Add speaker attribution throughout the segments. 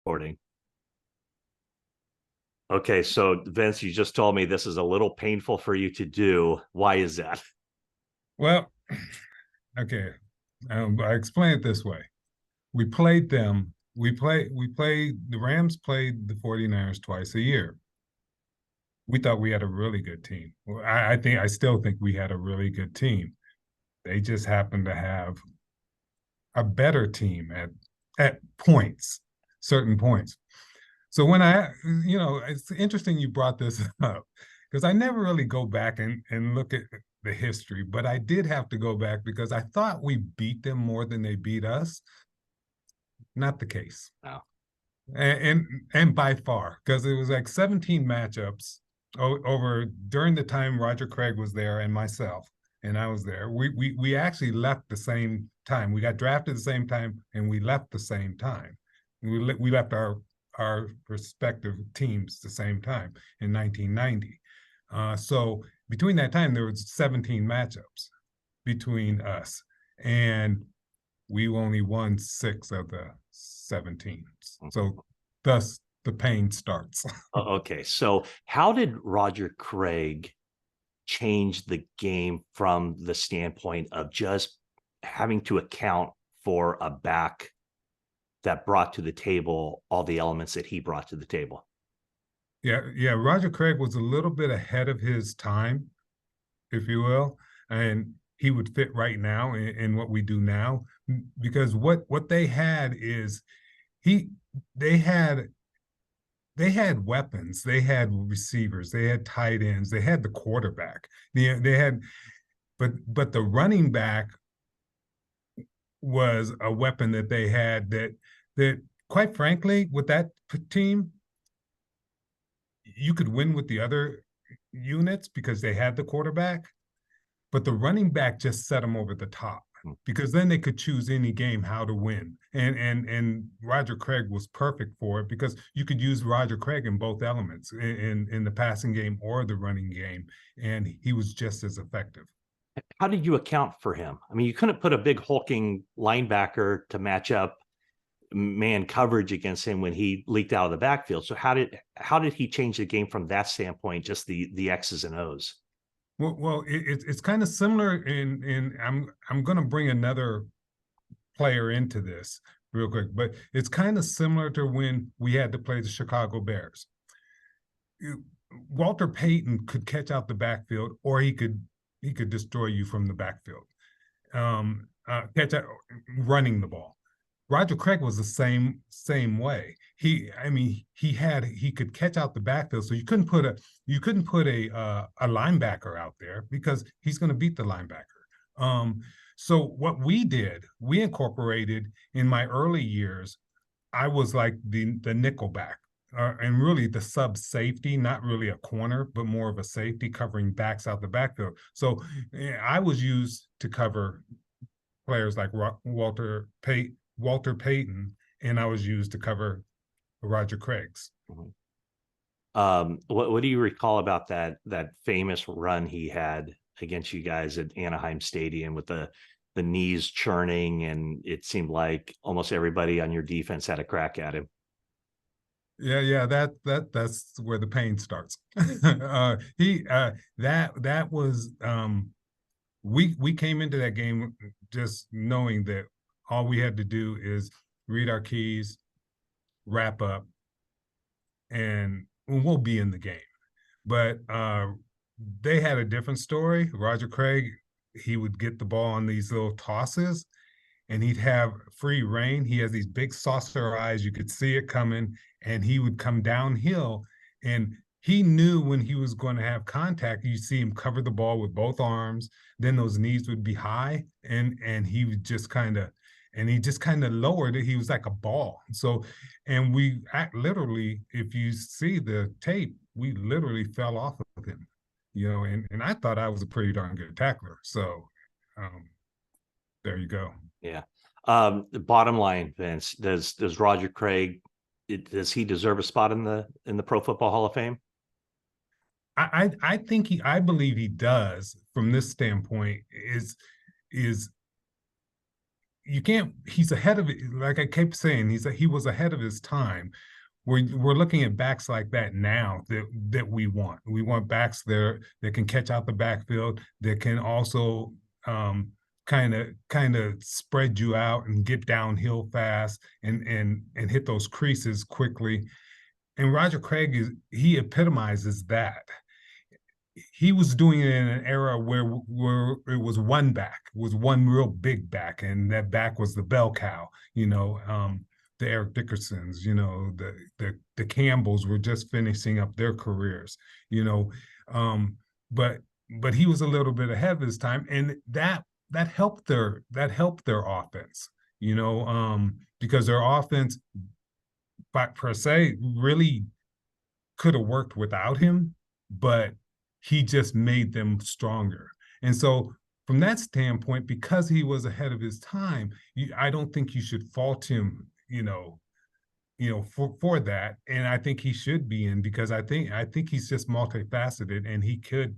Speaker 1: Recording. Okay, so Vince, you just told me this is a little painful for you to do. Why is that?
Speaker 2: Well, okay. I explain it this way. We played them. The Rams played the 49ers twice a year. We thought we had a really good team. Well, I still think we had a really good team. They just happened to have a better team at points, certain points. So it's interesting you brought this up because I never really go back and look at the history, but I did have to go back because I thought we beat them more than they beat us. Not the case.
Speaker 1: No.
Speaker 2: And by far, because it was like 17 matchups over during the time Roger Craig was there and myself, and I was there. We actually left the same time. We got drafted the same time, and we left the same time. We left our respective teams the same time in 1990. So between that time, there was 17 matchups between us, and we only won 6 of the 17. So thus the pain starts.
Speaker 1: Okay, so how did Roger Craig change the game from the standpoint of just having to account for a back that brought to the table all the elements that he brought to the table?
Speaker 2: Yeah. Roger Craig was a little bit ahead of his time, if you will, and he would fit right now in what we do now because what they had is he they had weapons, they had receivers, they had tight ends, they had the quarterback, they had, but the running back was a weapon that they had that quite frankly with that team you could win with the other units because they had the quarterback, but the running back just set them over the top because then they could choose any game how to win. And Roger Craig was perfect for it because you could use Roger Craig in both elements in the passing game or the running game, and he was just as effective.
Speaker 1: How did you account for him? I mean, you couldn't put a big hulking linebacker to match up man coverage against him when he leaked out of the backfield. So how did he change the game from that standpoint? Just the X's and O's.
Speaker 2: Well, it's kind of similar in I'm going to bring another player into this real quick, but it's kind of similar to when we had to play the Chicago Bears. Walter Payton could catch out the backfield, or he could destroy you from the backfield. Catch out running the ball. Roger Craig was the same way. He could catch out the backfield, so you couldn't put a linebacker out there because he's going to beat the linebacker. So what we did, we incorporated in my early years. I was like the nickel back, and really the sub safety, not really a corner, but more of a safety covering backs out the backfield. So I was used to cover players like Walter Payton, and I was used to cover Roger Craig's.
Speaker 1: What do you recall about that famous run he had against you guys at Anaheim Stadium with the knees churning, and it seemed like almost everybody on your defense had a crack at him?
Speaker 2: Yeah, that's where the pain starts. That was we came into that game just knowing that all we had to do is read our keys, wrap up, and we'll be in the game. But they had a different story. Roger Craig, he would get the ball on these little tosses, and he'd have free reign. He has these big saucer eyes. You could see it coming, and he would come downhill. And he knew when he was going to have contact. You see him cover the ball with both arms. Then those knees would be high, and he would just kind of lowered it. He was like a ball. So, and we literally, if you see the tape, we literally fell off of him, and I thought I was a pretty darn good tackler. So there you go.
Speaker 1: Yeah. The bottom line, Vince, does Roger Craig, does he deserve a spot in the Pro Football Hall of Fame?
Speaker 2: I believe he does from this standpoint is you can't. He's ahead of it. Like I kept saying, he was ahead of his time. We're looking at backs like that now that we want. We want backs there that can catch out the backfield, that can also kind of spread you out and get downhill fast and hit those creases quickly. And Roger Craig he epitomizes that. He was doing it in an era where it was one back, was one real big back, and that back was the bell cow, the Eric Dickersons, the Campbells were just finishing up their careers, you know. But he was a little bit ahead of his time, and that helped their offense, because their offense per se really could have worked without him, but he just made them stronger. And so from that standpoint, because he was ahead of his time, I don't think you should fault him, for that. And I think he should be in, because I think he's just multifaceted, and he could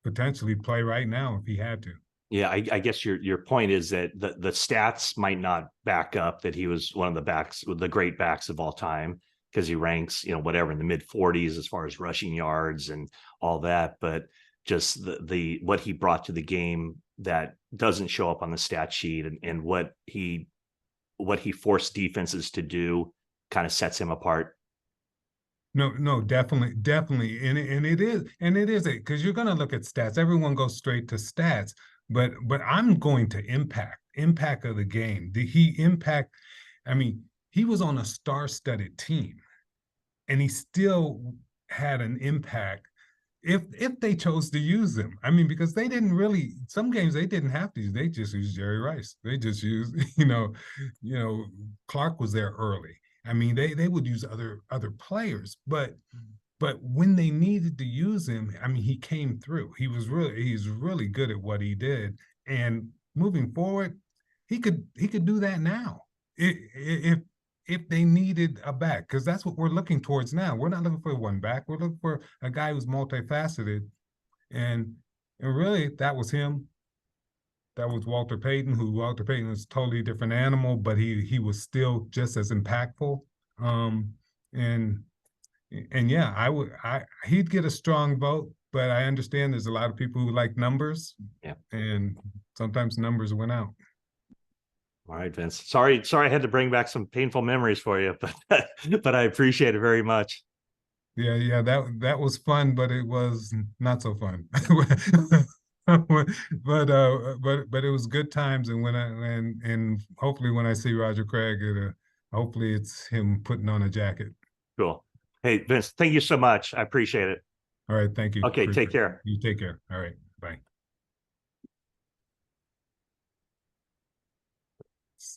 Speaker 2: potentially play right now if he had to.
Speaker 1: Yeah, I guess your point is that the stats might not back up that he was one of the great backs of all time, because he ranks, whatever, in the mid 40s as far as rushing yards and all that. But just the what he brought to the game that doesn't show up on the stat sheet, and what he forced defenses to do kind of sets him apart.
Speaker 2: No, definitely, and it is it, because you're going to look at stats. Everyone goes straight to stats, but I'm going to impact of the game. Did he impact? I mean, he was on a star-studded team, and he still had an impact if they chose to use him. I mean, because they didn't really, some games they didn't have to use. They just used Jerry Rice. They just used, Clark was there early. I mean, they would use other players, but when they needed to use him, I mean, he came through. He's really good at what he did. And moving forward, he could do that now. If they needed a back, because that's what we're looking towards now. We're not looking for one back. We're looking for a guy who's multifaceted. And really, that was him. That was Walter Payton, Walter Payton was a totally different animal, but he was still just as impactful. And yeah, he'd get a strong vote, but I understand there's a lot of people who like numbers.
Speaker 1: Yeah.
Speaker 2: And sometimes numbers win out.
Speaker 1: All right, Vince. Sorry I had to bring back some painful memories for you, but I appreciate it very much.
Speaker 2: Yeah, that was fun, but it was not so fun. but it was good times, and and hopefully when I see Roger Craig, hopefully it's him putting on a jacket.
Speaker 1: Cool. Hey, Vince, thank you so much. I appreciate it.
Speaker 2: All right, thank you.
Speaker 1: Okay, take care.
Speaker 2: You take care. All right, bye.